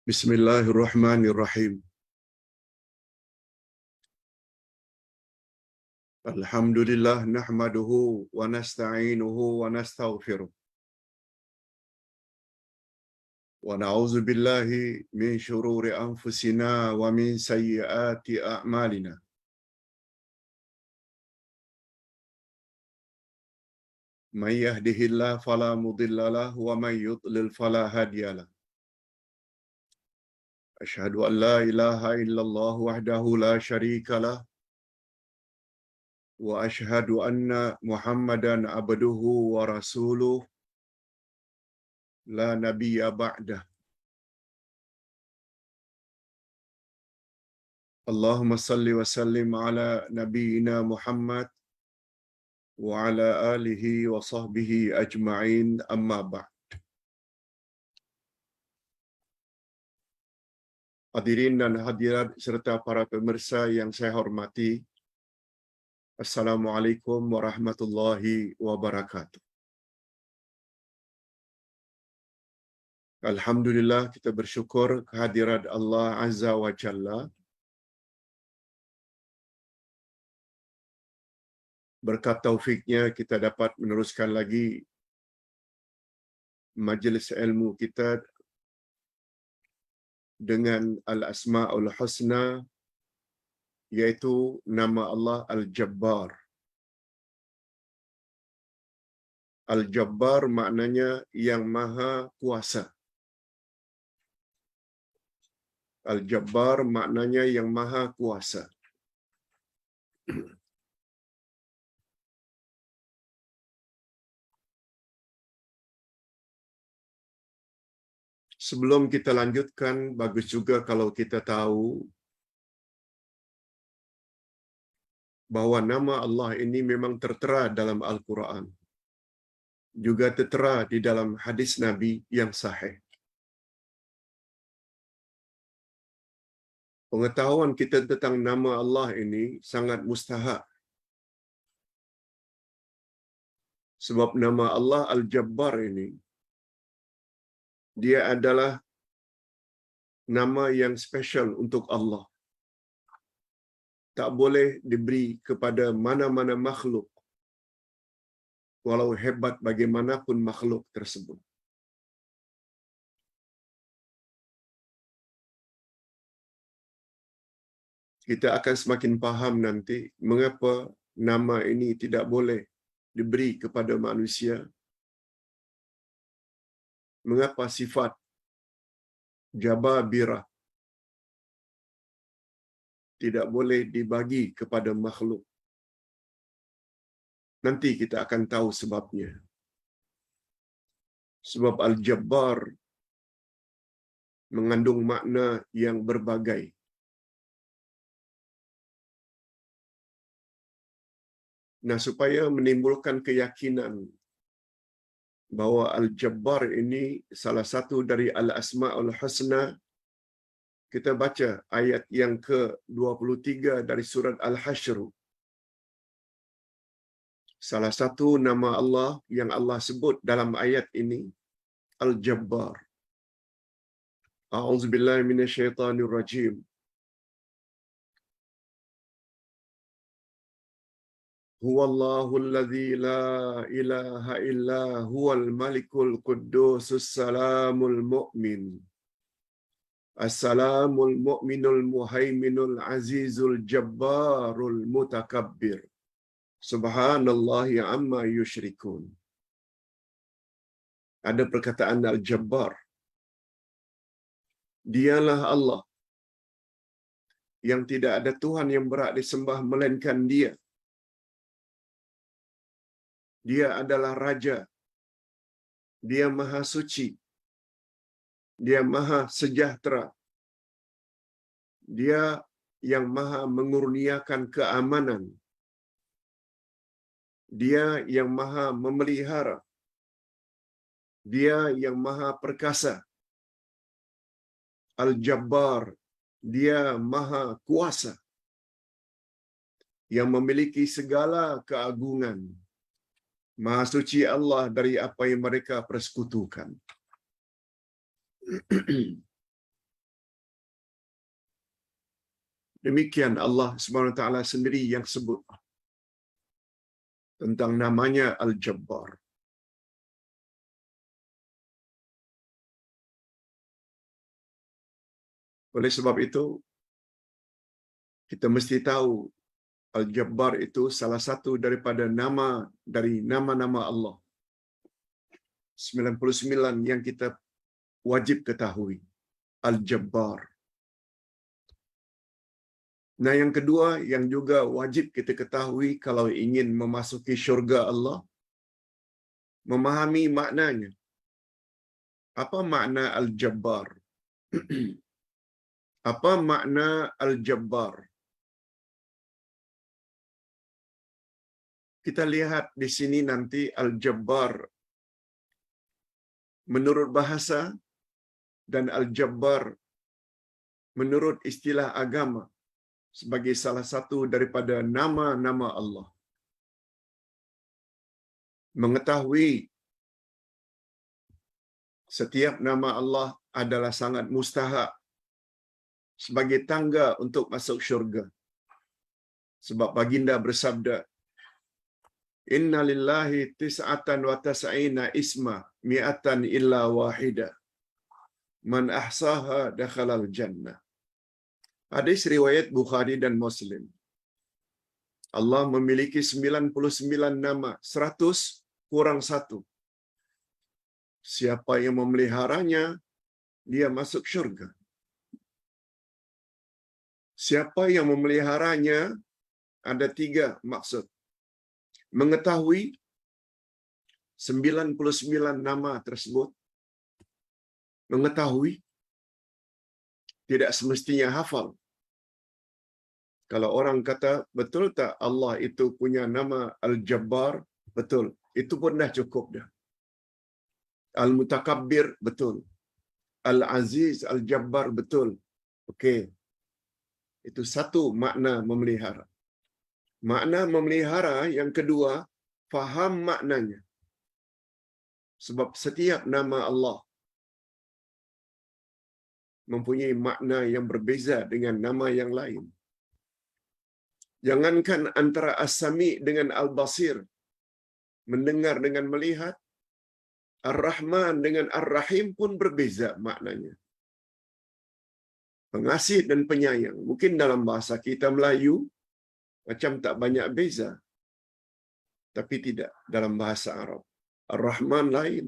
Bismillahirrahmanirrahim. Alhamdulillah nahmaduhu wa nasta'inuhu wa nastaghfiruh. Wa na'udzu billahi min shururi anfusina wa min sayyiati a'malina. May yahdihillahu fala mudilla lahu wa may yudlil fala hadiya lahu. Asyhadu an la ilaha illallah wahdahu la syarika lahu wa asyhadu anna Muhammadan abduhu wa rasuluh la nabiyya ba'dah. Allahumma salli wa sallim ala nabiyyina Muhammad wa ala alihi wa sahbihi ajma'in, amma ba'd. Hadirin dan hadirat serta para pemirsa yang saya hormati, Assalamualaikum warahmatullahi wabarakatuh. Alhamdulillah, kita bersyukur kehadirat Allah Azza wa Jalla. Berkat taufiknya kita dapat meneruskan lagi majlis ilmu kita dengan Al-Asma'ul Husna, yaitu nama Allah Al-Jabbar. Al-Jabbar maknanya yang maha kuasa. Al-Jabbar maknanya yang maha kuasa. Sebelum kita lanjutkan, bagus juga kalau kita tahu bahwa nama Allah ini memang tertera dalam Al-Quran, juga tertera di dalam hadis Nabi yang sahih. Pengetahuan kita tentang nama Allah ini sangat mustahak. Sebab nama Allah Al-Jabbar ini, dia adalah nama yang special untuk Allah. Tak boleh diberi kepada mana-mana makhluk, walau hebat bagaimanapun makhluk tersebut. Kita akan semakin paham nanti mengapa nama ini tidak boleh diberi kepada manusia. Mengapa sifat Jababirah tidak boleh dibagi kepada makhluk. Nanti kita akan tahu sebabnya. Sebab Al-Jabbar mengandung makna yang berbagai. Nah, supaya menimbulkan keyakinan bahwa Al-Jabbar ini salah satu dari Al-Asma'ul Husna, kita baca ayat yang ke-23 dari surat Al-Hashr. Salah satu nama Allah yang Allah sebut dalam ayat ini, Al-Jabbar. A'udzubillahi minasyaitonirrajim. Huwallahul ladzi la ilaha illa huwal malikul quddusus salamul mu'min. Assalamul mu'minul muhaiminul azizul jabbarul mutakabbir. Subhanallahi amma yusyrikun. Ada perkataan Al-Jabbar. Dialah Allah yang tidak ada Tuhan yang berhak disembah melainkan Dia. Dia adalah Raja. Dia Maha Suci. Dia Maha Sejahtera. Dia yang Maha mengurniakan keamanan. Dia yang Maha memelihara. Dia yang Maha Perkasa. Al-Jabbar, Dia Maha Kuasa, yang memiliki segala keagungan. Maha suci Allah dari apa yang mereka persekutukan. Demikian Allah Subhanahu Wa Taala sendiri yang sebut tentang namanya Al-Jabbar. Oleh sebab itu, kita mesti tahu Al-Jabbar itu salah satu daripada nama dari nama-nama Allah. 99 yang kita wajib ketahui. Al-Jabbar. Nah, yang kedua yang juga wajib kita ketahui kalau ingin memasuki syurga Allah, memahami maknanya. Apa makna Al-Jabbar? Apa makna Al-Jabbar? Kita lihat di sini nanti Al-Jabbar menurut bahasa dan Al-Jabbar menurut istilah agama sebagai salah satu daripada nama-nama Allah. Mengetahui setiap nama Allah adalah sangat mustahak sebagai tangga untuk masuk syurga. Sebab baginda bersabda, Inna lillahi tis'atan wa tas'ina isma mi'atan illa wahida. Man ahsaha dakhalal jannah. Hadis riwayat Bukhari dan Muslim. Allah memiliki 99 nama, 100 kurang 1. Siapa yang memeliharanya, dia masuk syurga. Siapa yang memeliharanya, ada 3 maksud. Mengetahui 99 nama tersebut, mengetahui, tidak semestinya hafal. Kalau orang kata, betul tak Allah itu punya nama Al-Jabbar? Betul. Itu pun dah cukup dah. Al-Mutakabbir, betul. Al-Aziz, Al-Jabbar, betul. Okey. Itu satu makna memelihara. Makna memelihara yang kedua, faham maknanya. Sebab setiap nama Allah mempunyai makna yang berbeza dengan nama yang lain. Jangankan antara As-Sami dengan Al-Basir, mendengar dengan melihat, Ar-Rahman dengan Ar-Rahim pun berbeza maknanya. Pengasih dan penyayang. Mungkin dalam bahasa kita Melayu, macam tak banyak beza. Tapi tidak dalam bahasa Arab. Ar-Rahman lain,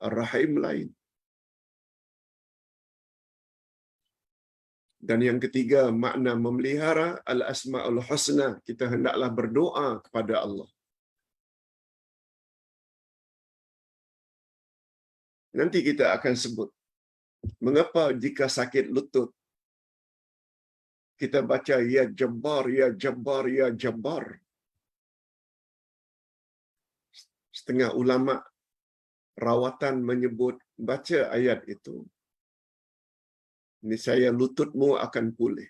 Ar-Rahim lain. Dan yang ketiga, makna memelihara Al-Asma'ul Husna. Kita hendaklah berdoa kepada Allah. Nanti kita akan sebut mengapa jika sakit lutut kita baca Ya Jabbar, Ya Jabbar, Ya Jabbar. Setengah ulama rawatan menyebut baca ayat itu, niscaya lututmu akan pulih.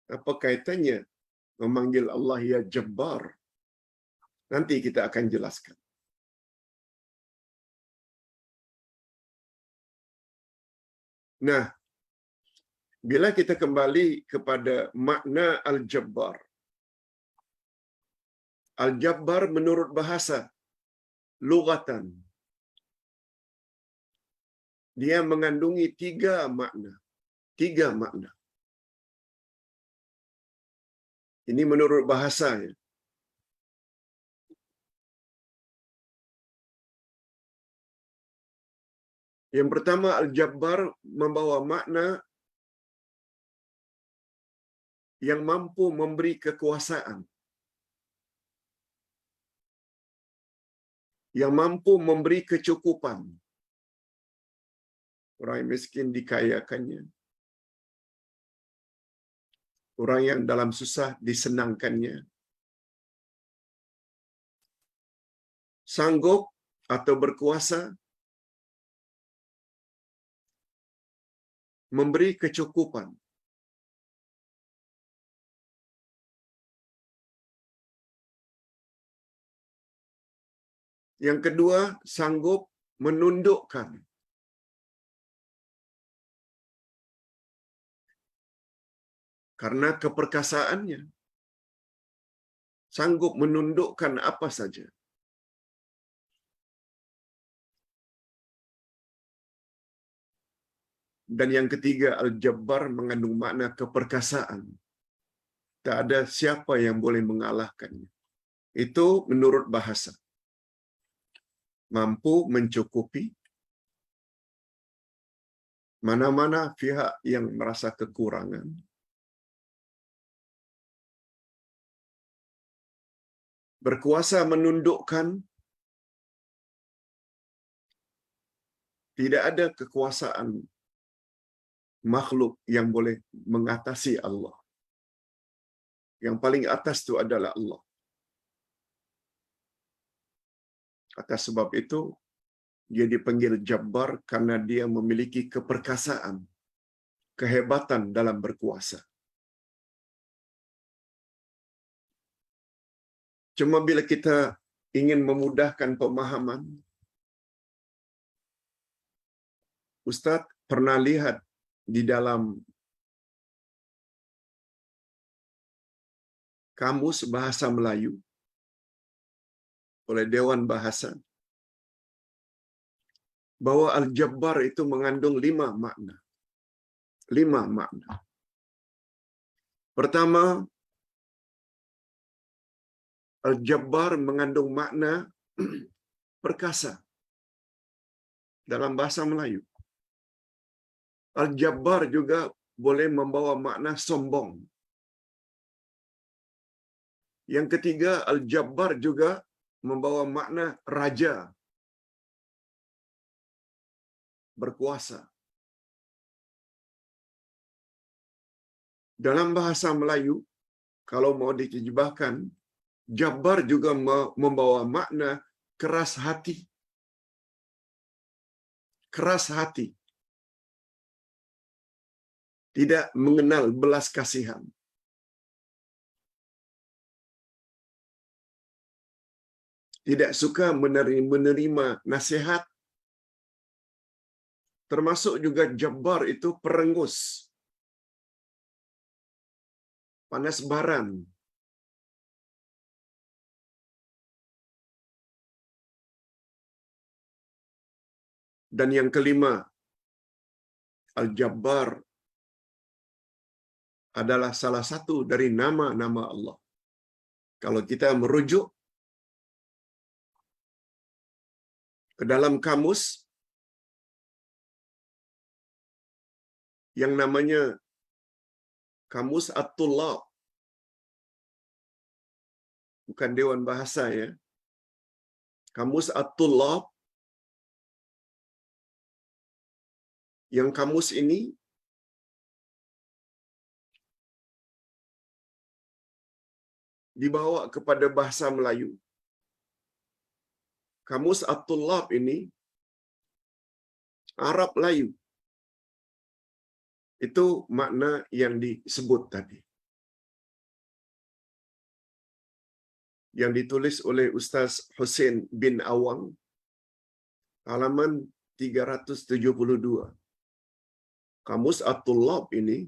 Apa kaitannya memanggil Allah Ya Jabbar? Nanti kita akan jelaskan. Nah, bila kita kembali kepada makna Al-Jabbar. Al-Jabbar menurut bahasa, lughatan, dia mengandungi 3 makna. 3 makna. Ini menurut bahasanya. Yang pertama, Al-Jabbar membawa makna yang mampu memberi kekuasaan, yang mampu memberi kecukupan. Orang yang miskin dikayakannya. Orang yang dalam susah disenangkannya. Sanggup atau berkuasa memberi kecukupan. Yang kedua, sanggup menundukkan. karena keperkasaannya sanggup menundukkan apa saja. Dan yang ketiga, Al-Jabbar mengandung makna keperkasaan. Tak ada siapa yang boleh mengalahkannya. Itu menurut bahasa. Mampu mencukupi mana-mana pihak yang merasa kekurangan. Berkuasa menundukkan, tidak ada kekuasaan makhluk yang boleh mengatasi Allah. Yang paling atas itu adalah Allah. Atas sebab itu, dia dipanggil Jabbar karena dia memiliki keperkasaan, kehebatan dalam berkuasa. Cuma bila kita ingin memudahkan pemahaman, Ustaz pernah lihat di dalam Kamus Bahasa Melayu oleh Dewan Bahasa bahwa Al-Jabbar itu mengandung 5 makna. 5 makna. Pertama, Al-Jabbar mengandung makna perkasa dalam bahasa Melayu. Al-Jabbar juga boleh membawa makna sombong. Yang ketiga, Al-Jabbar juga membawa makna raja, berkuasa. Dalam bahasa Melayu, kalau mau diterjemahkan, Jabbar juga membawa makna keras hati. Keras hati. Tidak mengenal belas kasihan. Tidak suka menerima nasihat. Termasuk juga Jabbar itu perengus. Panas baran. Dan yang kelima, Al-Jabbar adalah salah satu dari nama-nama Allah. Kalau kita merujuk ke dalam kamus yang namanya Kamus At-Tullab, bukan Dewan Bahasa ya. Kamus At-Tullab, yang kamus ini dibawa kepada bahasa Melayu. Kamus At-Tullab ini Arab Layu. Itu makna yang disebut tadi. Yang ditulis oleh Ustaz Hussein bin Awang, halaman 372. Kamus At-Tullab ini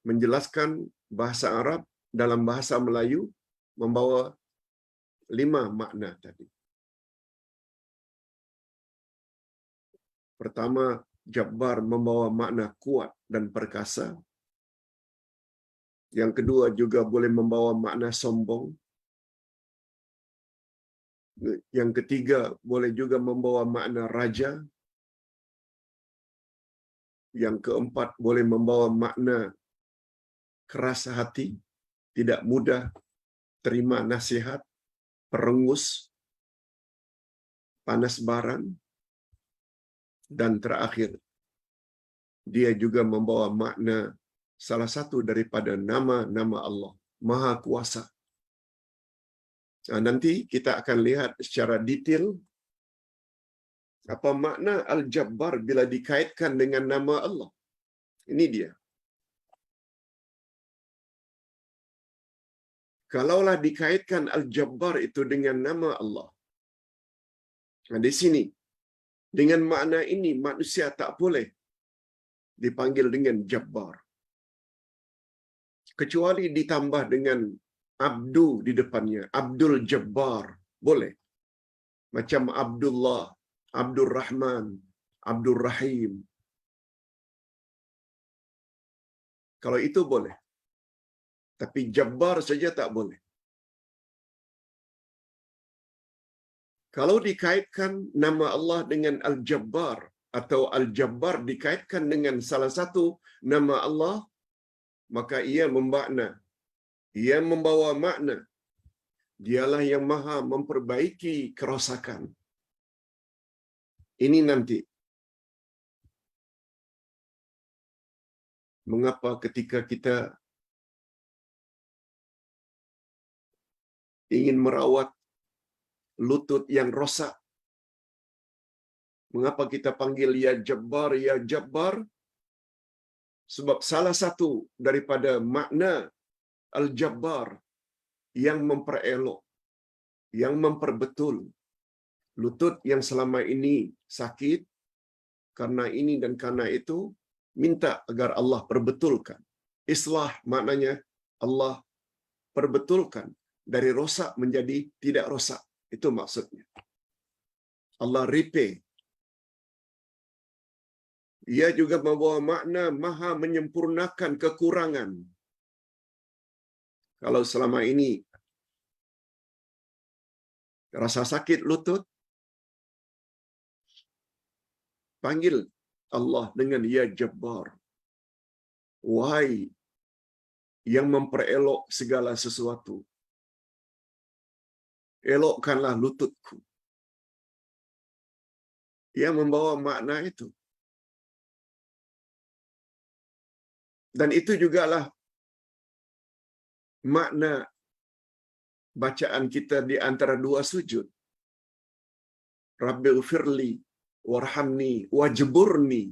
menjelaskan bahasa Arab dalam bahasa Melayu membawa 5 makna tadi. Pertama, Jabbar membawa makna kuat dan perkasa. Yang kedua juga boleh membawa makna sombong. Yang ketiga boleh juga membawa makna raja. Yang keempat boleh membawa makna keras hati, tidak mudah terima nasihat, perengus, panas baran. Dan terakhir, dia juga membawa makna salah satu daripada nama-nama Allah, Maha Kuasa. Nah, nanti kita akan lihat secara detail apa makna Al-Jabbar bila dikaitkan dengan nama Allah. Ini dia. Kalaulah dikaitkan Al-Jabbar itu dengan nama Allah. Nah, di sini, dengan makna ini manusia tak boleh dipanggil dengan Jabbar. kecuali ditambah dengan abdu di depannya, Abdul Jabbar, boleh. Macam Abdullah, Abdul Rahman, Abdul Rahim. Kalau itu boleh. Tapi Jabbar saja tak boleh. Kalau dikaitkan nama Allah dengan Al-Jabbar atau Al-Jabbar dikaitkan dengan salah satu nama Allah, maka ia membawa makna dialah yang maha memperbaiki kerosakan. Ini nanti mengapa ketika kita ingin merawat lutut yang rosak, mengapa kita panggil ya Jabbar, ya Jabbar? Sebab salah satu daripada makna Al-Jabbar yang memperelok, yang memperbetul lutut yang selama ini sakit karena ini dan karena itu, minta agar Allah perbetulkan. Islah maknanya Allah perbetulkan dari rosak menjadi tidak rosak. Itu maksudnya. Allah repair. Ia juga membawa makna maha menyempurnakan kekurangan. Kalau selama ini rasa sakit lutut, panggil Allah dengan ya Jabbar. Wahai yang memperelok segala sesuatu, elokkanlah lututku. Ia membawa makna itu. Dan itu jugalah makna bacaan kita di antara dua sujud. Rabbighfirli warhamni wajburni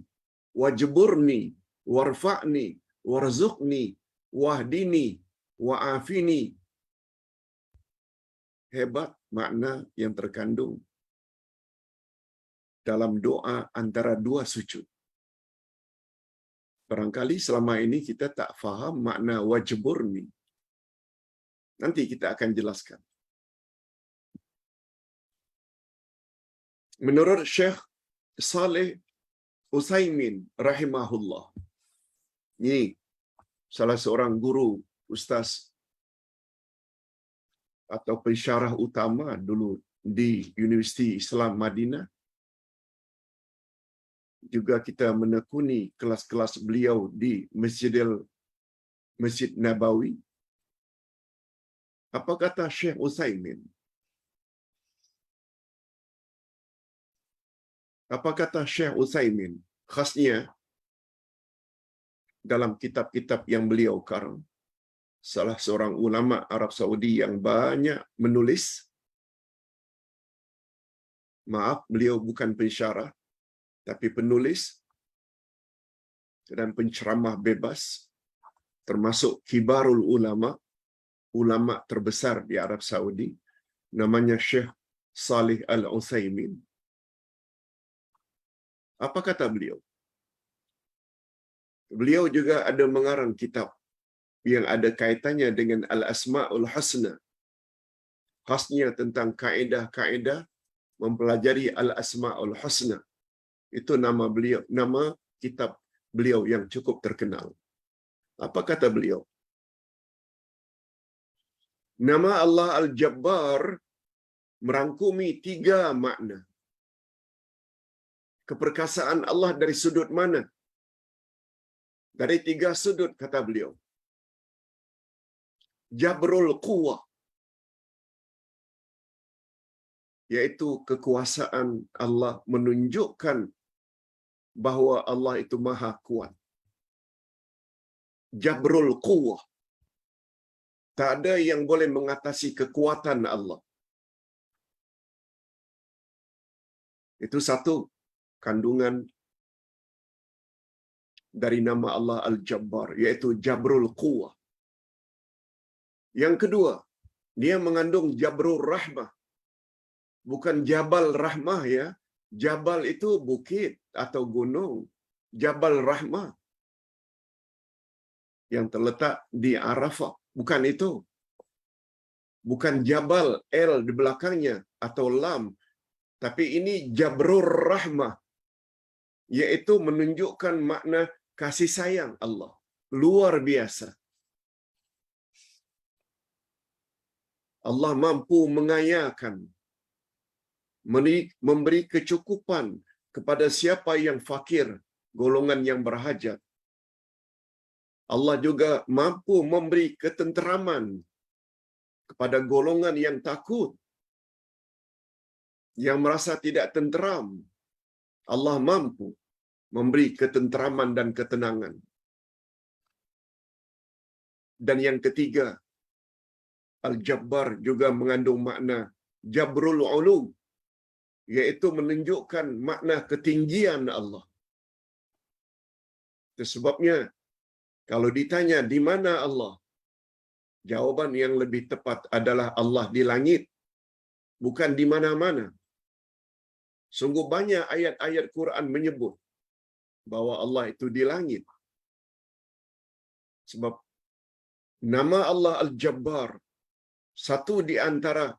warfa'ni warzuqni wahdini wa'afini. Hebat makna yang terkandung dalam doa antara dua sujud. Barangkali selama ini kita tak faham makna wajburni. Nanti kita akan jelaskan. Menurut Syekh Saleh Utsaimin rahimahullah, ini salah seorang guru, ustaz atau pensyarah utama dulu di Universiti Islam Madinah. Juga kita menekuni kelas-kelas beliau di Masjid Nabawi. Apa kata Syekh Utsaimin? Apa kata Syekh Utsaimin? Khasnya dalam kitab-kitab yang beliau karang, salah seorang ulama Arab Saudi yang banyak menulis. Maaf, beliau bukan pensyarah, tapi penulis dan penceramah bebas, termasuk kibarul ulama, ulama terbesar di Arab Saudi, namanya Syekh Salih Al-Utsaimin. Apa kata beliau? Beliau juga ada mengarang kitab yang ada kaitannya dengan Al-Asma'ul Husna. Khasnya tentang kaedah-kaedah mempelajari Al-Asma'ul Husna. Itu nama beliau, nama kitab beliau yang cukup terkenal. Apa kata beliau? Nama Allah Al-Jabbar merangkumi 3 makna. Keperkasaan Allah dari sudut mana? Dari 3 sudut, kata beliau. Jabrul Quwwah, yaitu kekuasaan Allah menunjukkan bahawa Allah itu maha kuat. Jabrul Quwwah, tak ada yang boleh mengatasi kekuatan Allah. Itu satu kandungan dari nama Allah Al-Jabbar, yaitu Jabrul Quwwah. Yang kedua, dia mengandung Jabrul Rahmah. Bukan Jabal Rahmah ya. Jabal itu bukit atau gunung. Jabal Rahmah. yang terletak di Arafah. Bukan itu. Bukan Jabal L di belakangnya atau Lam. Tapi ini Jabrur Rahmah. Iaitu menunjukkan makna kasih sayang Allah. Luar biasa. Allah mampu mengayakan, memberi kecukupan kepada siapa yang fakir, golongan yang berhajat. Allah juga mampu memberi ketenteraman kepada golongan yang takut, yang merasa tidak tenteram. Allah mampu memberi ketenteraman dan ketenangan. Dan yang ketiga, Al-Jabbar juga mengandung makna Jabrul Ulu, iaitu menunjukkan makna ketinggian Allah. Itu sebabnya, kalau ditanya di mana Allah, jawaban yang lebih tepat adalah Allah di langit, bukan di mana-mana. Sungguh banyak ayat-ayat Quran menyebut bahwa Allah itu di langit. Sebab nama Allah Al-Jabbar, satu di antara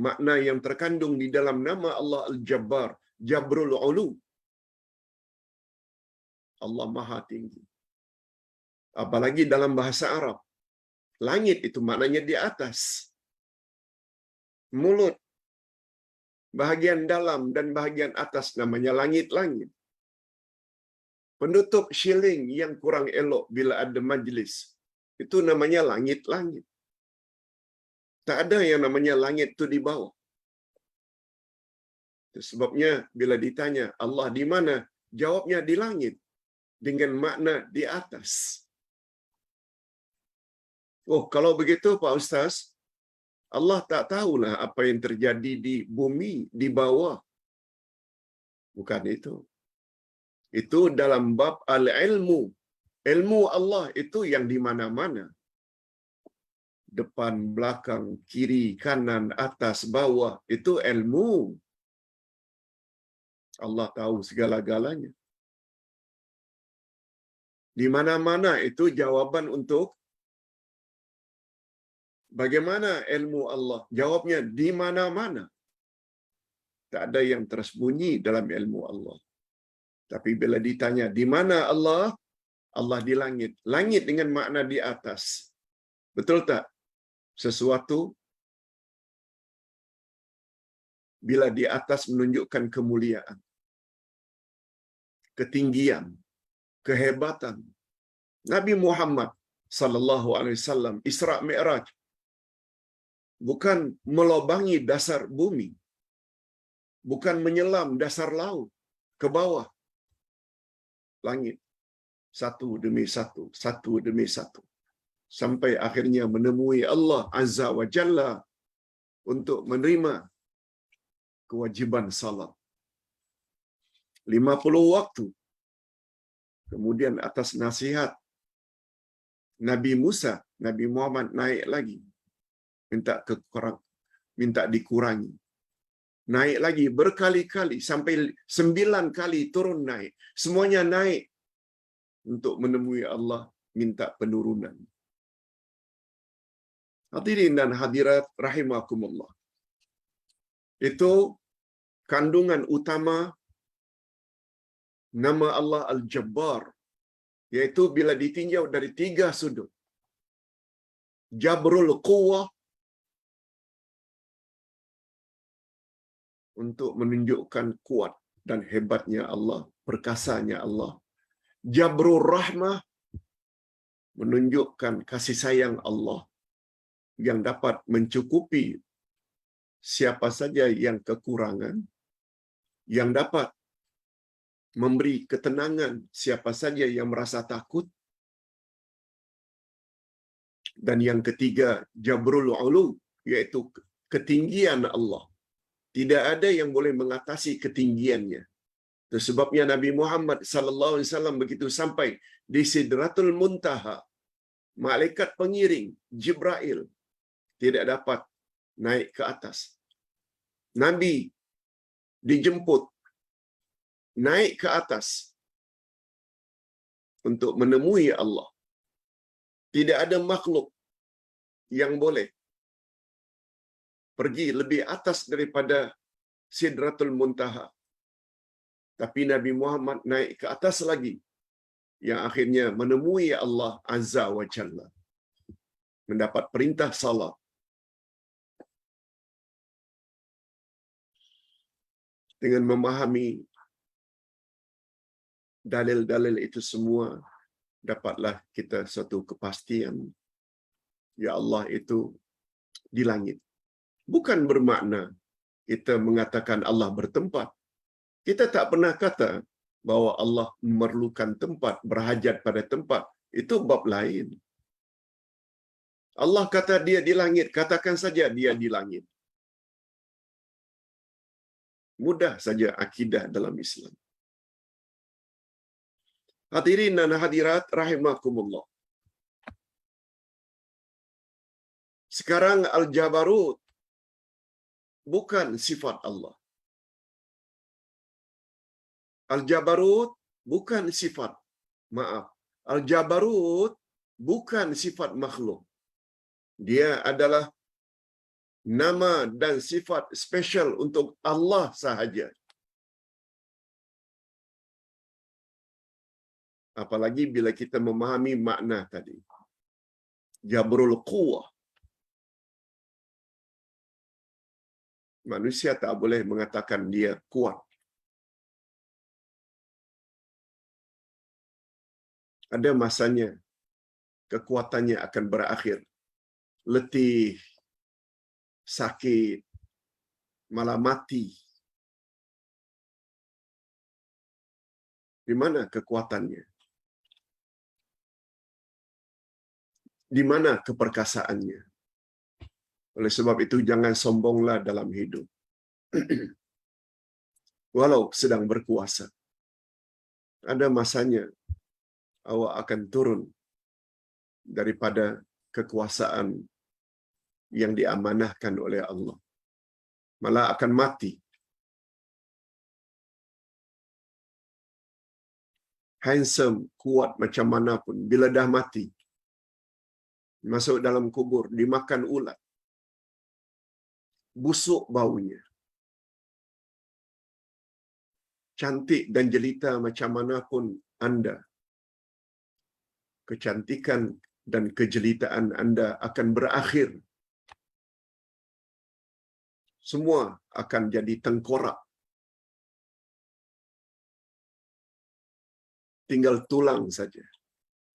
makna yang terkandung di dalam nama Allah Al-Jabbar, Jabrul Ulu. Allah Maha Tinggi. Apalagi dalam bahasa Arab, langit itu maknanya di atas. Mulut, bahagian dalam dan bahagian atas namanya langit-langit. Penutup shilling yang kurang elok bila ada majlis, itu namanya langit-langit. Tak ada yang namanya langit itu di bawah. Itu sebabnya bila ditanya Allah di mana, jawabnya di langit dengan makna di atas. Oh, kalau begitu Pak Ustaz, Allah tak tahulah apa yang terjadi di bumi, di bawah. Bukan itu. Itu dalam bab al-ilmu. Ilmu Allah itu yang di mana-mana. Depan, belakang, kiri, kanan, atas, bawah. Itu ilmu. Allah tahu segala-galanya. Di mana-mana itu jawaban untuk bagaimana ilmu Allah. Jawabnya di mana-mana. Tak ada yang tersembunyi dalam ilmu Allah. Tapi bila ditanya di mana Allah, Allah di langit. Langit dengan makna di atas. Betul tak? Sesuatu bila di atas menunjukkan kemuliaan, ketinggian, kehebatan. Nabi Muhammad sallallahu alaihi wasallam Isra Mi'raj bukan melobangi dasar bumi, bukan menyelam dasar laut ke bawah. Langit satu demi satu, satu demi satu, sampai akhirnya menemui Allah Azza wa Jalla untuk menerima kewajiban salat 50 waktu. Kemudian atas nasihat Nabi Musa, Nabi Muhammad naik lagi, minta dikurangi. Naik lagi berkali-kali sampai 9 kali turun naik. Semuanya naik untuk menemui Allah, minta penurunan. Hadirin dan hadirat rahimakumullah. Itu kandungan utama nama Allah Al-Jabbar, yaitu bila ditinjau dari 3 sudut. Jabrul Quwwah, untuk menunjukkan kuat dan hebatnya Allah, perkasanya Allah. Jabrul Rahmah, menunjukkan kasih sayang Allah yang dapat mencukupi siapa saja yang kekurangan, yang dapat memberi ketenangan siapa saja yang merasa takut. Dan yang ketiga, Jabrul Ulu, iaitu ketinggian Allah. Tidak ada yang boleh mengatasi ketinggiannya. Itu sebabnya Nabi Muhammad sallallahu alaihi wasallam begitu sampai di Sidratul Muntaha, malaikat pengiring Jibril tidak dapat naik ke atas. Nabi dijemput naik ke atas untuk menemui Allah. Tidak ada makhluk yang boleh pergi lebih atas daripada Sidratul Muntaha. Tapi Nabi Muhammad naik ke atas lagi, yang akhirnya menemui Allah Azza wa Jalla, mendapat perintah salat. Dengan memahami dalil-dalil itu semua, dapatlah kita satu kepastian, ya Allah itu di langit. Bukan bermakna kita mengatakan Allah bertempat. Kita tak pernah kata bahwa Allah memerlukan tempat, berhajat pada tempat. Itu bab lain. Allah kata dia di langit, katakan saja dia di langit. Mudah saja akidah dalam Islam. Hadirin dan hadirat rahimakumullah. Sekarang Al-Jabarut bukan sifat Allah. Al-Jabarut bukan sifat, maaf. Al-Jabarut bukan sifat makhluk. Dia adalah nama dan sifat spesial untuk Allah sahaja. Apalagi bila kita memahami makna tadi. Jabrul Quwwah. Manusia tak boleh mengatakan dia kuat. Ada masanya kekuatannya akan berakhir. Letih, sakit, malah mati. Di mana kekuatannya? Di mana keperkasaannya? Oleh sebab itu jangan sombonglah dalam hidup. Walau sedang berkuasa. Ada masanya awak akan turun daripada kekuasaan yang diamanahkan oleh Allah. Malah akan mati. Handsome, kuat macam mana pun, bila dah mati, masuk dalam kubur, dimakan ulat, busuk baunya. Cantik dan jelita macam mana pun anda, kecantikan dan kejelitaan anda akan berakhir. Semua akan jadi tengkorak. Tinggal tulang saja.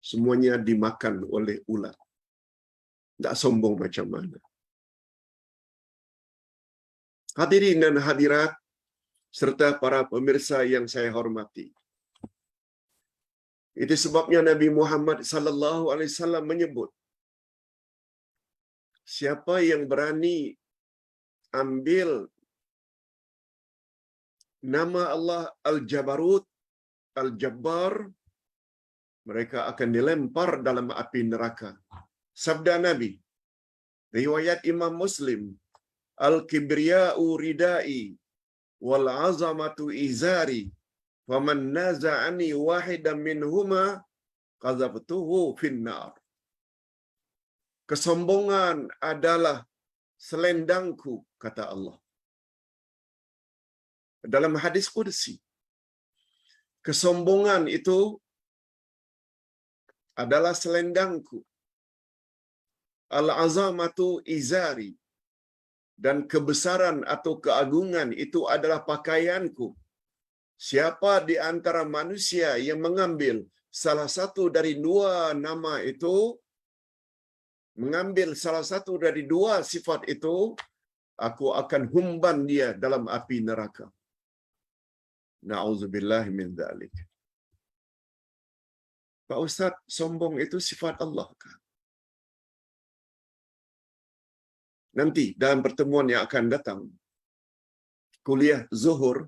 Semuanya dimakan oleh ulat. Tak sombong macam mana. Hadirin dan hadirat, serta para pemirsa yang saya hormati. Itu sebabnya Nabi Muhammad sallallahu alaihi wasallam menyebut, siapa yang berani ambil nama Allah Al-Jabarut, Al-Jabbar, mereka akan dilempar dalam api neraka. Sabda Nabi, riwayat Imam Muslim, Al-Kibriya'u ridai, wal azamatu izari, faman naza'ani wahidan minhuma qazabtuhu finnar. Kesombongan adalah selendangku, kata Allah. Dalam hadis qudsi, kesombongan itu adalah selendangku. Al-azamatu izari, dan kebesaran atau keagungan itu adalah pakaianku. Siapa di antara manusia yang mengambil salah satu dari dua nama itu, mengambil salah satu dari dua sifat itu, aku akan humban dia dalam api neraka. Na'udzubillahi min dzalik. Pak Ustaz, sombong itu sifat Allah kah? Nanti dalam pertemuan yang akan datang, kuliah Zuhur,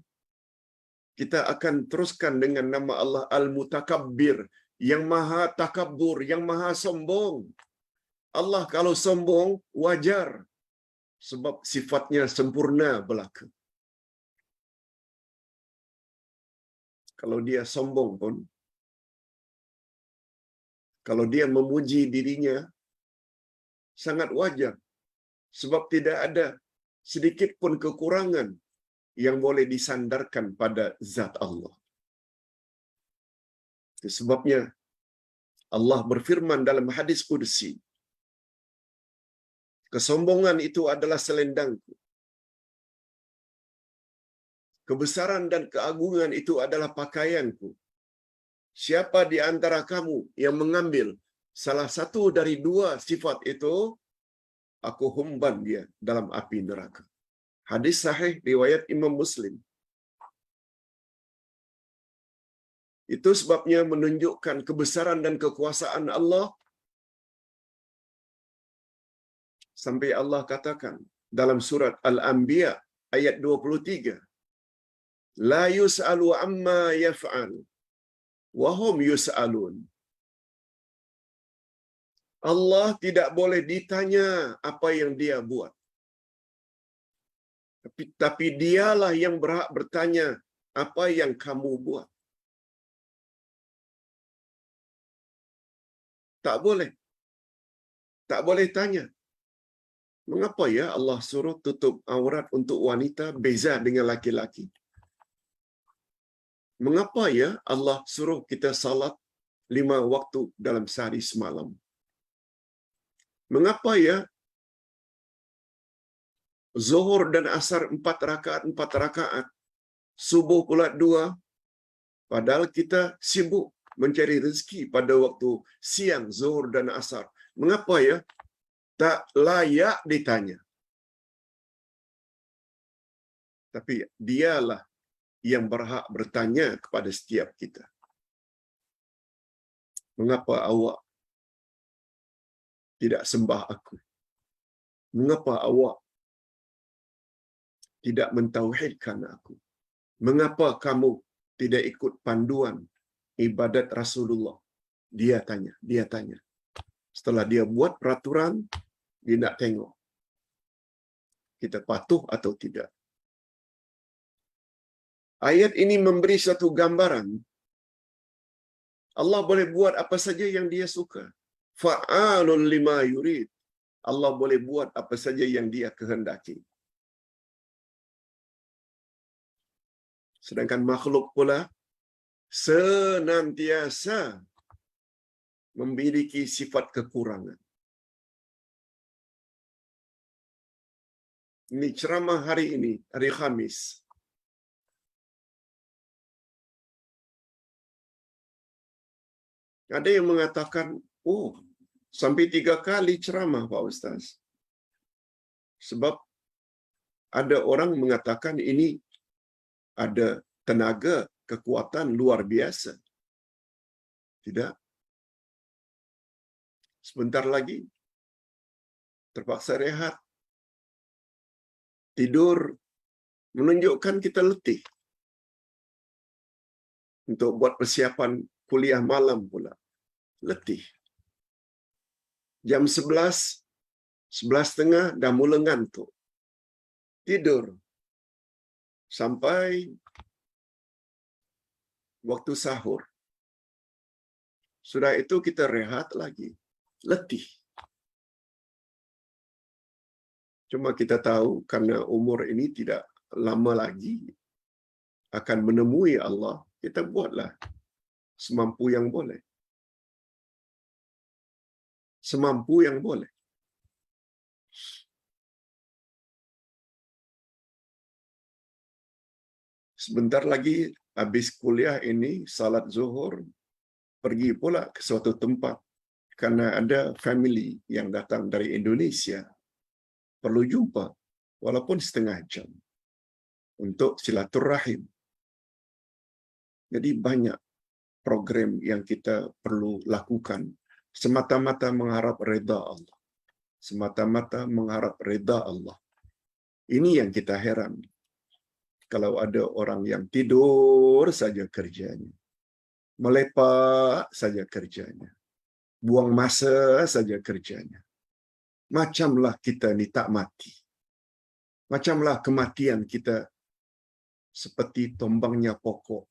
kita akan teruskan dengan nama Allah Al-Mutakabbir, yang maha takabbur, yang maha sombong. Allah kalau sombong, wajar. Sebab sifatnya sempurna belaka. Kalau dia sombong pun, Kalau dia memuji dirinya, sangat wajar. Sebab tidak ada sedikit pun kekurangan yang boleh disandarkan pada zat Allah. Itu sebabnya Allah berfirman dalam hadis qudsi, kesombongan itu adalah selendangku. Kebesaran dan keagungan itu adalah pakaianku. Siapa di antara kamu yang mengambil salah satu dari dua sifat itu, aku humban dia dalam api neraka. Hadis sahih riwayat Imam Muslim. Itu sebabnya menunjukkan kebesaran dan kekuasaan Allah. Sampai Allah katakan dalam surat Al-Anbiya ayat 23, la yus'alu amma yaf'al wa hum yus'alun. Allah tidak boleh ditanya apa yang dia buat. Tapi dialah yang berhak bertanya apa yang kamu buat. Tak boleh. Tak boleh tanya. Mengapa ya Allah suruh tutup aurat untuk wanita beza dengan laki-laki? Mengapa ya Allah suruh kita salat 5 waktu dalam sehari semalam? Mengapa ya Zuhur dan Asar 4 rakaat, subuh pula 2, padahal kita sibuk mencari rezeki pada waktu siang Zuhur dan Asar. Mengapa ya tak layak ditanya? Tapi dialah yang berhak bertanya kepada setiap kita. Mengapa awak tidak sembah aku? Mengapa awak tidak mentauhidkan aku? Mengapa kamu tidak ikut panduan ibadat Rasulullah? Dia tanya. Setelah dia buat peraturan, dia nak tengok kita patuh atau tidak. Ayat ini memberi satu gambaran. Allah boleh buat apa saja yang dia suka. Fa'alun lima yurid. Allah boleh buat apa saja yang dia kehendaki. Sedangkan makhluk pula senantiasa memiliki sifat kekurangan. Ini ceramah hari ini, hari Khamis. Ada yang mengatakan, oh, sampai 3 kali ceramah Pak Ustaz. Sebab ada orang mengatakan ini ada tenaga, kekuatan luar biasa. Tidak. Sebentar lagi, terpaksa rehat. Tidur menunjukkan kita letih. Untuk buat persiapan kuliah malam pula. Letih. Jam 11, 11.30 dah mula ngantuk. Tidur. Sampai waktu sahur. Sudah itu kita rehat lagi. Letih. Cuma kita tahu karena umur ini tidak lama lagi akan menemui Allah, kita buatlah semampu yang boleh. Semampu yang boleh. Sebentar lagi habis kuliah ini, salat zuhur, pergi pula ke suatu tempat karena ada family yang datang dari Indonesia. Perlu jumpa walaupun setengah jam untuk silaturahim. Jadi banyak program yang kita perlu lakukan semata-mata mengharap redha Allah. Semata-mata mengharap redha Allah. Ini yang kita heran. Kalau ada orang yang tidur saja kerjanya. Melepak saja kerjanya. Buang masa saja kerjanya. Macamlah kita ni tak mati. Macamlah kematian kita seperti tombangnya pokok.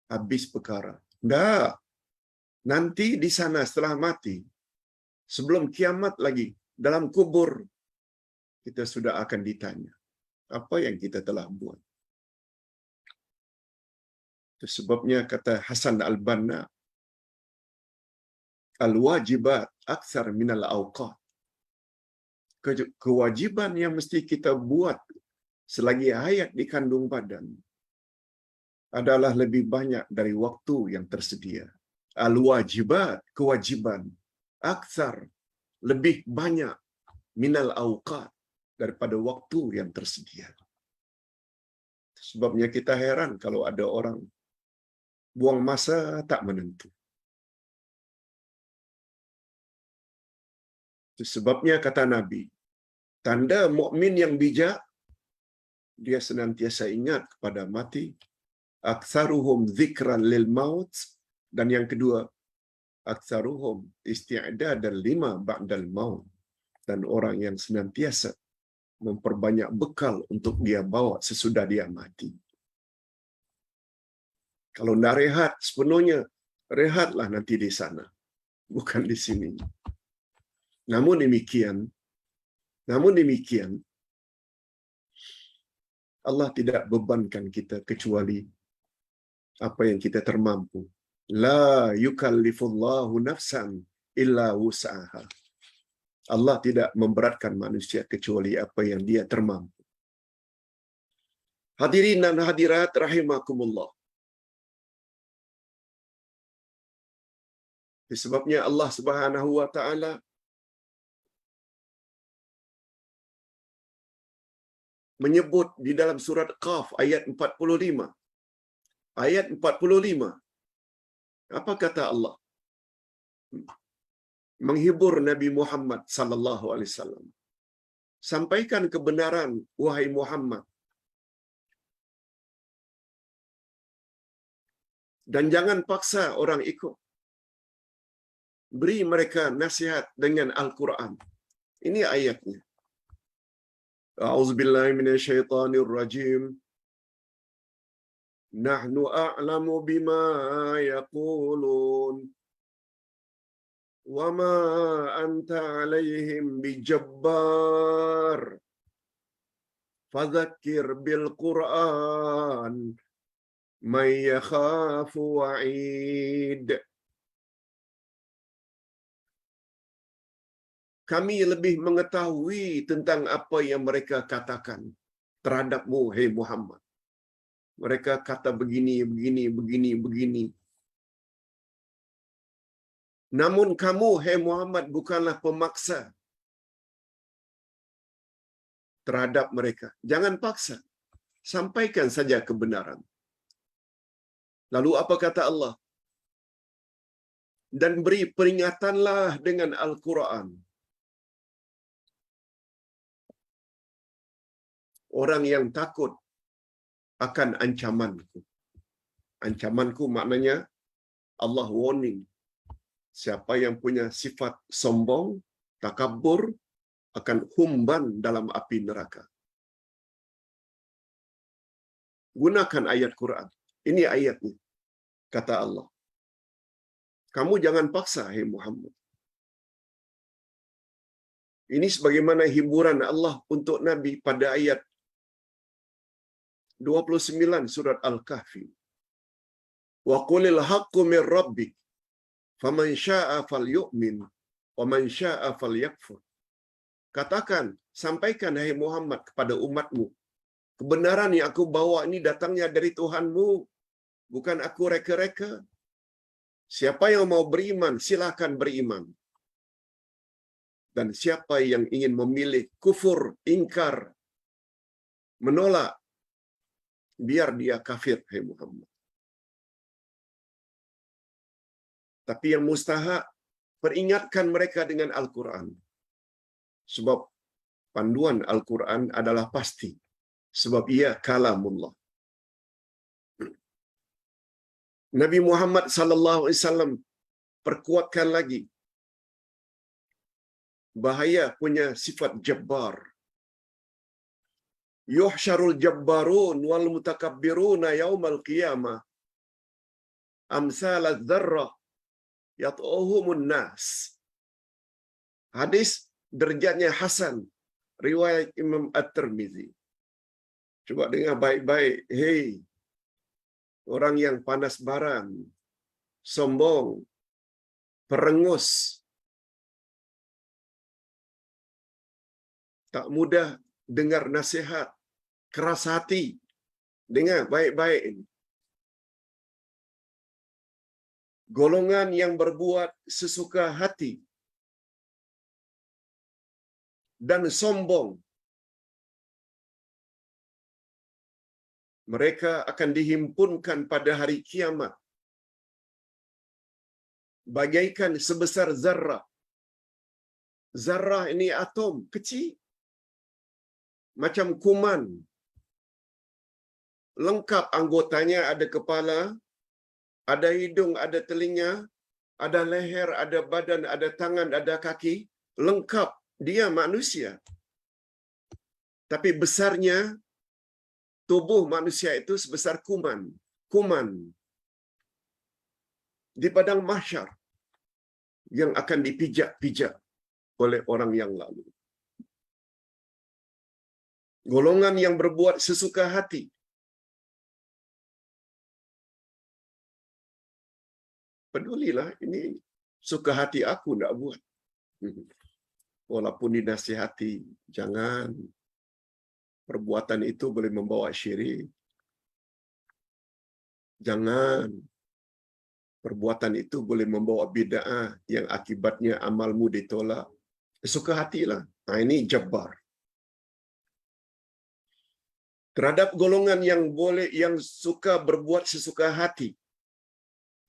Habis perkara. Dah. Nanti di sana setelah mati, sebelum kiamat lagi, dalam kubur, kita sudah akan ditanya, apa yang kita telah buat. Itu sebabnya kata Hasan al-Banna, al-wajibat aktsar minal awqat. Kewajiban yang mesti kita buat selagi hayat di kandung badan adalah lebih banyak dari waktu yang tersedia. Al-wajibat, kewajiban, aktsar, lebih banyak minal awqat, daripada waktu yang tersedia. Sebabnya kita heran kalau ada orang buang masa tak menentu. Itu sebabnya kata Nabi, tanda mukmin yang bijak, dia senantiasa ingat kepada mati. Aktsaruhum dzikran lil maut, dan yang kedua, aktsaruhum isti'dadan lima ba'dal maut, dan orang yang senantiasa memperbanyak bekal untuk dia bawa sesudah dia mati. Kalau nak rehat sepenuhnya, rehatlah nanti di sana, bukan di sini. Namun demikian, Allah tidak bebankan kita kecuali apa yang kita termampu. La yukallifullahu nafsan illa wus'aha. Allah tidak memberatkan manusia kecuali apa yang dia termampu. Hadirin dan hadirat rahimakumullah. Sebabnya Allah Subhanahu wa taala menyebut di dalam surat Qaf ayat 45. Ayat 45. Apa kata Allah? Menghibur Nabi Muhammad sallallahu alaihi wasallam. Sampaikan kebenaran wahai Muhammad. Dan jangan paksa orang ikut. Beri mereka nasihat dengan Al-Quran. Ini ayatnya. A'udzubillahi minasyaitonir rajim. Nahnu a'lamu bima yaqulun wa ma anta 'alaihim bijabbar fadzakkir bil Qur'an man yakhafu wa'id. Kami lebih mengetahui tentang apa yang mereka katakan terhadapmu, hai Muhammad. Mereka kata begini. Namun kamu, hai Muhammad, bukanlah pemaksa terhadap mereka. Jangan paksa. Sampaikan saja kebenaran. Lalu apa kata Allah? Dan beri peringatanlah dengan Al-Quran. Orang yang takut akan ancamanku. Ancamanku maknanya Allah warning. Siapa yang punya sifat sombong, takabur, akan humban dalam api neraka. Gunakan ayat Quran. Ini ayatnya. Kata Allah. Kamu jangan paksa, hai Muhammad. Ini sebagaimana hiburan Allah untuk Nabi pada ayat 29 surat Al-Kahfi. Wa qulil haqqu mir rabbik faman syaa'a falyu'min wa man syaa'a falyakfur. Katakan, sampaikan hai Muhammad kepada umatmu, kebenaran yang aku bawa ini datangnya dari Tuhanmu, bukan aku reka-reka. Siapa yang mau beriman, silakan beriman. Dan siapa yang ingin memilih kufur, ingkar, menolak, biar dia kafir, hai Muhammad. Tapi yang mustahak, peringatkan mereka dengan Al-Quran. Sebab panduan Al-Quran adalah pasti. Sebab ia kalamullah. Nabi Muhammad sallallahu alaihi wasallam perkuatkan lagi bahaya punya sifat jabbar. Yuhsyarul jabbarun wal mutakabbiruna yaumal qiyamah amsal adz-dzarrah yat'uhumun nas. Hadis derajatnya hasan, riwayat Imam At-Tirmizi. Cuba dengar baik-baik. Hei, orang yang panas baran, sombong, perengus, tak mudah dengar nasihat, keras hati. Dengar baik-baik ini. Golongan yang berbuat sesuka hati dan sombong, mereka akan dihimpunkan pada hari kiamat bagaikan sebesar zarrah. Zarrah ini atom kecil, macam kuman. Lengkap anggotanya, ada kepala, ada hidung, ada telinga, ada leher, ada badan, ada tangan, ada kaki. Lengkap, dia manusia. Tapi besarnya tubuh manusia itu sebesar kuman. Kuman di padang mahsyar yang akan dipijak-pijak oleh orang yang lalu. Golongan yang berbuat sesuka hati. Pedulilah, ini suka hati aku nak buat. Walaupun dinasihati, jangan. Perbuatan itu boleh membawa syirik. Jangan. Perbuatan itu boleh membawa bid'ah yang akibatnya amalmu ditolak. Suka hatilah. Nah, ini jabbar. Terhadap golongan yang suka berbuat sesuka hati,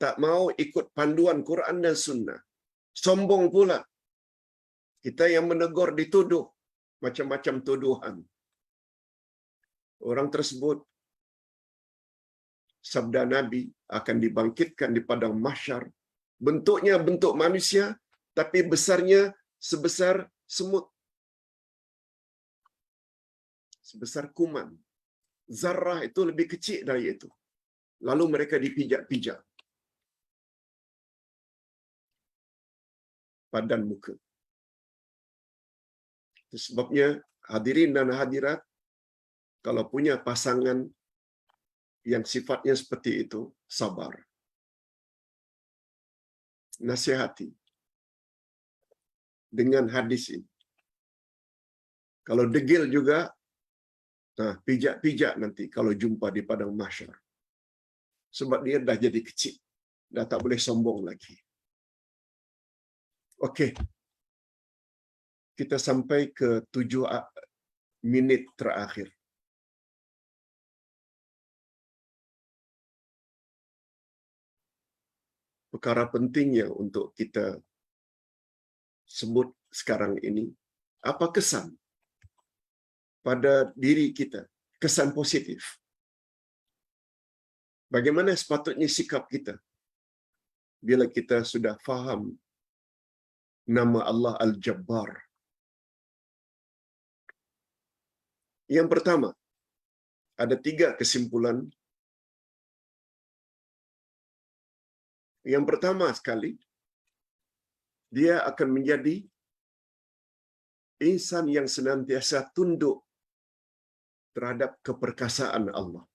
tak mau ikut panduan Quran dan Sunnah, sombong pula. Kita yang menegur dituduh macam-macam tuduhan. Orang tersebut, sabda Nabi, akan dibangkitkan di padang mahsyar. Bentuknya bentuk manusia, tapi besarnya sebesar semut, sebesar kuman. Zarrah itu lebih kecil dari itu. Lalu mereka dipijak-pijak badan muka. Itu sebabnya hadirin dan hadirat, kalau punya pasangan yang sifatnya seperti itu, sabar. Nasihati dengan hadis ini. Kalau degil juga, pijak-pijak nanti kalau jumpa di padang mahsyar. Sebab dia dah jadi kecil. Dah tak boleh sombong lagi. Okey. Kita sampai ke 7 minit terakhir. Perkara pentingnya untuk kita sebut sekarang ini, apa kesan pada diri kita? Kesan positif. Bagaimana sepatutnya sikap kita bila kita sudah faham nama Allah Al-Jabbar? Yang pertama, ada 3 kesimpulan. Yang pertama sekali, dia akan menjadi insan yang senantiasa tunduk terhadap keperkasaan Allah.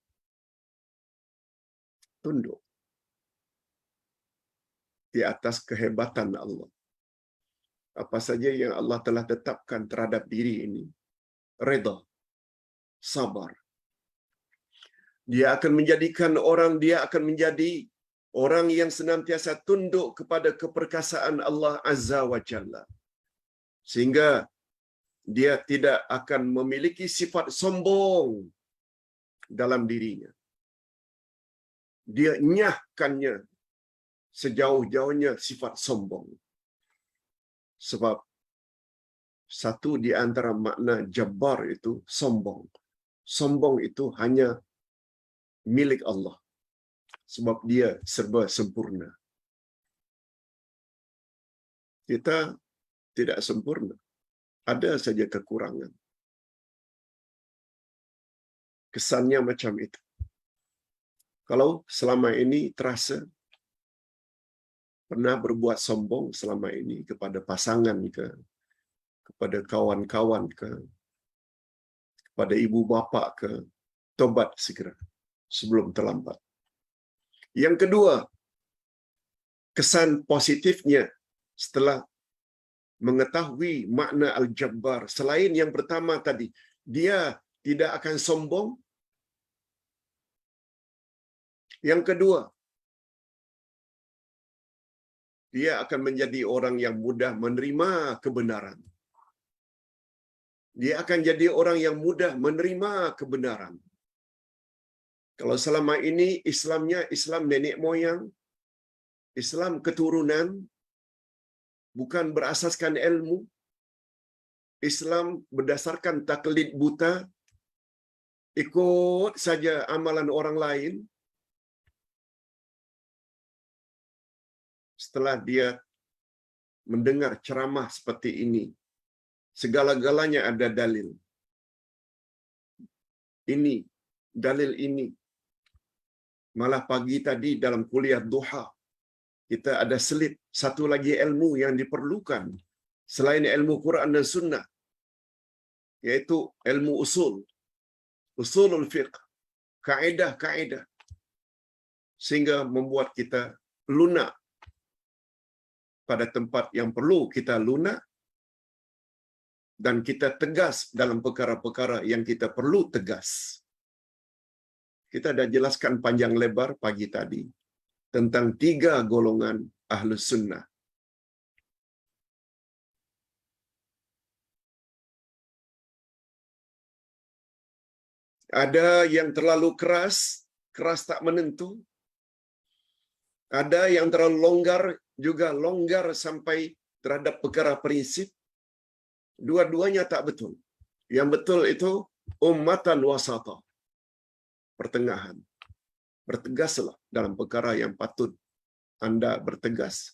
Tunduk di atas kehebatan Allah. Apa saja yang Allah telah tetapkan terhadap diri ini, redha, sabar. Dia akan menjadi orang yang senantiasa tunduk kepada keperkasaan Allah Azza wa Jalla. Sehingga dia tidak akan memiliki sifat sombong dalam dirinya. Dia nyahkannya sejauh-jauhnya sifat sombong. Sebab satu di antara makna jabbar itu sombong. Sombong itu hanya milik Allah. Sebab dia serba sempurna. Kita tidak sempurna. Ada saja kekurangan. Kesannya macam itu. Kalau selama ini terasa pernah berbuat sombong selama ini kepada pasangan ke, kepada kawan-kawan ke, kepada ibu bapa ke, tobat segera sebelum terlambat. Yang kedua, kesan positifnya setelah mengetahui makna Al-Jabbar, selain yang pertama tadi, dia tidak akan sombong. Yang kedua, dia akan menjadi orang yang mudah menerima kebenaran. Dia akan jadi orang yang mudah menerima kebenaran. Kalau selama ini Islamnya Islam nenek moyang, Islam keturunan, bukan berasaskan ilmu, Islam berdasarkan taklid buta, ikut saja amalan orang lain. Setelah dia mendengar ceramah seperti ini, segala-galanya ada dalil. Ini, dalil ini. Malah pagi tadi dalam kuliah duha, kita ada selit satu lagi ilmu yang diperlukan selain ilmu Quran dan Sunnah, yaitu ilmu usulul fiqh, kaedah-kaedah, sehingga membuat kita lunak pada tempat yang perlu kita lunak, dan kita tegas dalam perkara-perkara yang kita perlu tegas. Kita dah jelaskan panjang lebar pagi tadi tentang 3 golongan Ahlus Sunnah. Ada yang terlalu keras, keras tak menentu. Ada yang terlalu longgar, juga longgar sampai terhadap perkara prinsip. Dua-duanya tak betul. Yang betul itu ummatan wasata, pertengahan. Bertegaslah dalam perkara yang patut anda bertegas.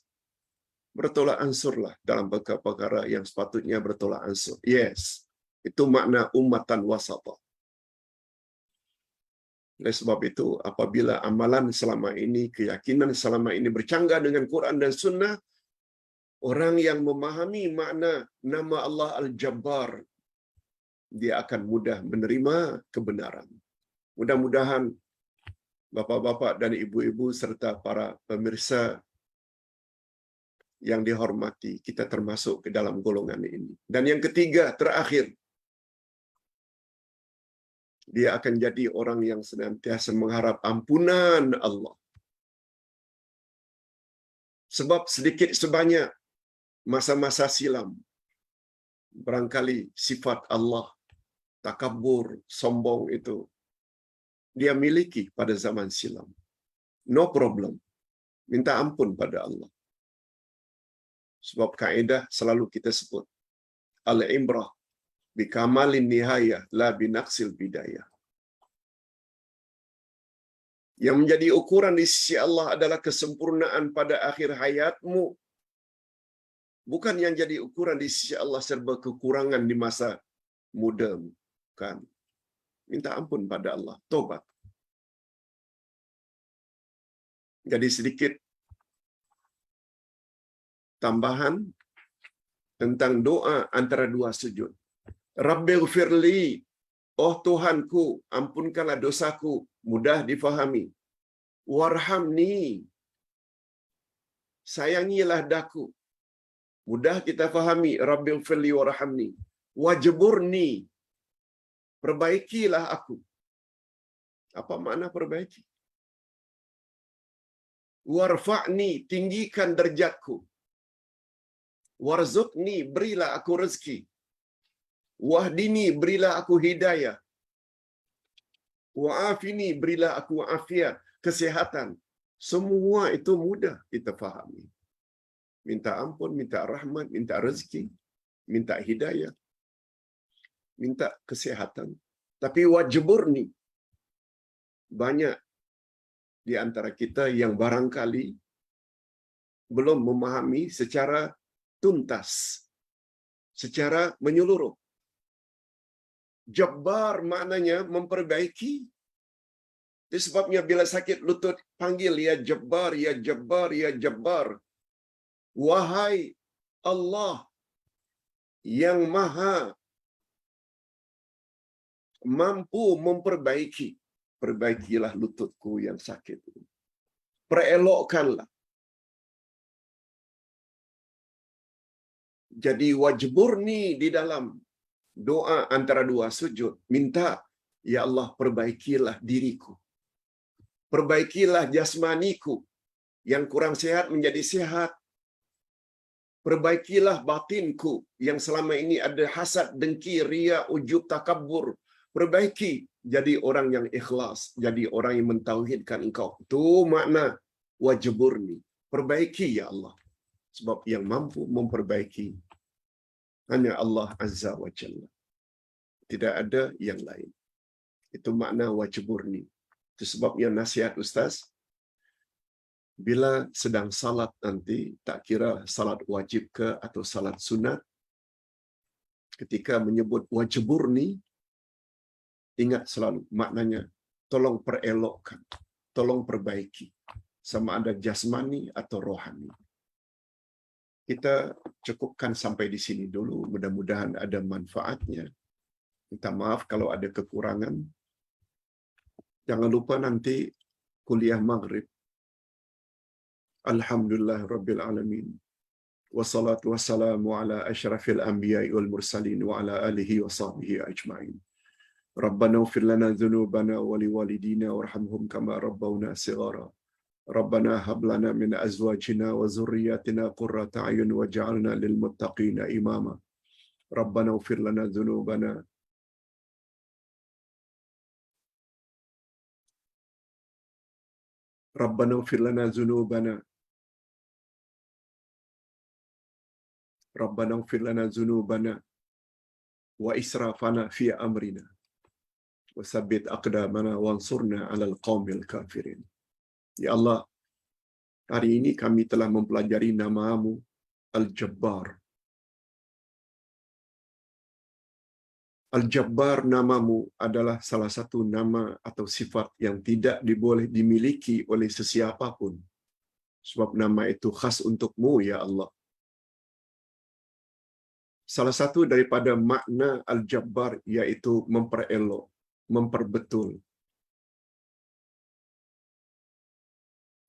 Bertolak ansurlah dalam perkara yang sepatutnya bertolak ansur. Yes, itu makna ummatan wasata. Oleh sebab itu, apabila amalan selama ini, keyakinan selama ini bercanggah dengan Quran dan Sunnah, orang yang memahami makna nama Allah Al-Jabbar, dia akan mudah menerima kebenaran. Mudah-mudahan bapa-bapa dan ibu-ibu serta para pemirsa yang dihormati, kita termasuk ke dalam golongan ini. Dan yang ketiga, terakhir, dia akan jadi orang yang senantiasa mengharap ampunan Allah. Sebab sedikit sebanyak masa-masa silam, barangkali sifat Allah, takabur, sombong itu, dia miliki pada zaman silam. No problem. Minta ampun pada Allah. Sebab kaedah selalu kita sebut, al-imrah bikamalin nihayah la binaqsil bidayah. Yang menjadi ukuran di sisi Allah adalah kesempurnaan pada akhir hayatmu. Bukan yang jadi ukuran di sisi Allah serba kekurangan di masa mudamu. Kan? Minta ampun pada Allah. Tobat. Jadi sedikit tambahan tentang doa antara 2 sujud. Rabbighfirli, oh Tuhanku, ampunkanlah dosaku, mudah difahami. Warhamni, sayangilah daku, mudah kita fahami. Rabbighfirli warhamni. Wajburni, perbaikilah aku. Apa makna perbaiki? Warfa'ni, tinggikan derajatku. Warzuqni, berilah aku rezeki. Wahdini, berilah aku hidayah. Wa'afini, berilah aku afiat, kesihatan. Semua itu mudah kita fahami. Minta ampun, minta rahmat, minta rezeki, minta hidayah, minta kesihatan. Tapi wajburni, banyak di antara kita yang barangkali belum memahami secara tuntas, secara menyeluruh. Jabbar maknanya memperbaiki. Itu sebabnya bila sakit lutut, panggil ya Jabbar, ya Jabbar, ya Jabbar. Wahai Allah yang maha mampu memperbaiki, perbaikilah lututku yang sakit. Perelokkanlah. Jadi wajburni di dalam doa antara dua sujud, minta, ya Allah perbaikilah diriku. Perbaikilah jasmaniku yang kurang sehat menjadi sehat. Perbaikilah batinku yang selama ini ada hasad, dengki, ria, ujub, takabur. Perbaiki jadi orang yang ikhlas, jadi orang yang mentauhidkan Engkau. Itu makna wajburni. Perbaiki ya Allah. Sebab yang mampu memperbaiki hanya Allah Azza wa Jalla. Tidak ada yang lain. Itu makna wajburni. Itu sebabnya nasihat Ustaz, bila sedang salat nanti, tak kira salat wajib ke atau salat sunat, ketika menyebut wajburni, ingat selalu maknanya, tolong perelokkan, tolong perbaiki, sama ada jasmani atau rohani. Kita cukupkan sampai di sini dulu, mudah-mudahan ada manfaatnya. Minta maaf kalau ada kekurangan. Jangan lupa nanti kuliah maghrib. Alhamdulillah Rabbil Alamin. Wassalatu wassalamu ala asyrafil anbiya'i wal mursalin wa ala alihi wa sahbihi ajma'in. Rabbana ighfir lana dhunubana wa liwalidina warhamhum kama rabbawna shighara. Rabbana hab lana min azwajina wa dhurriyyatina qurrata a'yun waj'alna lil muttaqina imama. Rabbana ighfir lana dhunubana Rabbana ighfir lana dhunubana Rabbana ighfir lana dhunubana wa israfana fi amrina wa tsabbit aqdamana wansurna 'alal qaumil kafirin. Ya Allah, hari ini kami telah mempelajari nama-Mu Al-Jabbar. Al-Jabbar namamu adalah salah satu nama atau sifat yang tidak diboleh dimiliki oleh sesiapa pun. Sebab nama itu khas untuk-Mu, ya Allah. Salah satu daripada makna Al-Jabbar yaitu memperelok, memperbetul.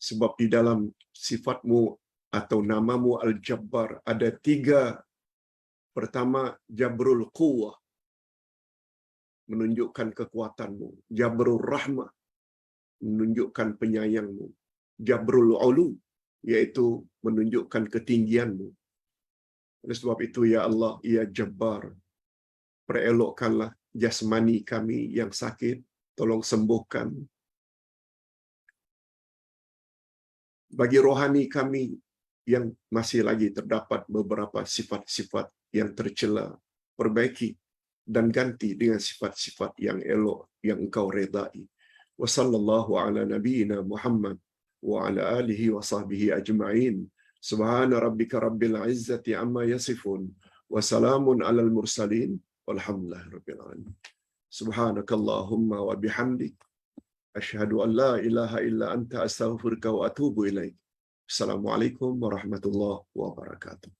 Sebab di dalam sifat-Mu atau nama-Mu Al-Jabbar ada 3. Pertama, Jabrul Quwwah, menunjukkan kekuatan-Mu. Jabrul Rahmah, menunjukkan penyayang-Mu. Jabrul Ulu, yaitu menunjukkan ketinggian-Mu. Oleh sebab itu, ya Allah, ya Jabbar, perelokkanlah jasmani kami yang sakit, tolong sembuhkan. Bagi rohani kami yang masih lagi terdapat beberapa sifat-sifat yang tercela, perbaiki dan ganti dengan sifat-sifat yang elok yang Engkau redai. Wa sallallahu ala nabiyyina Muhammad wa ala alihi wa sahbihi ajma'in. Subhana rabbika rabbil izzati amma yasifun wa salamun alal mursalin walhamdulillahi rabbil alamin. Subhanakallahumma wa bihamdik asyhadu an la ilaha illa anta astaghfiruka wa atubu ilaik. Assalamualaikum warahmatullahi wabarakatuh.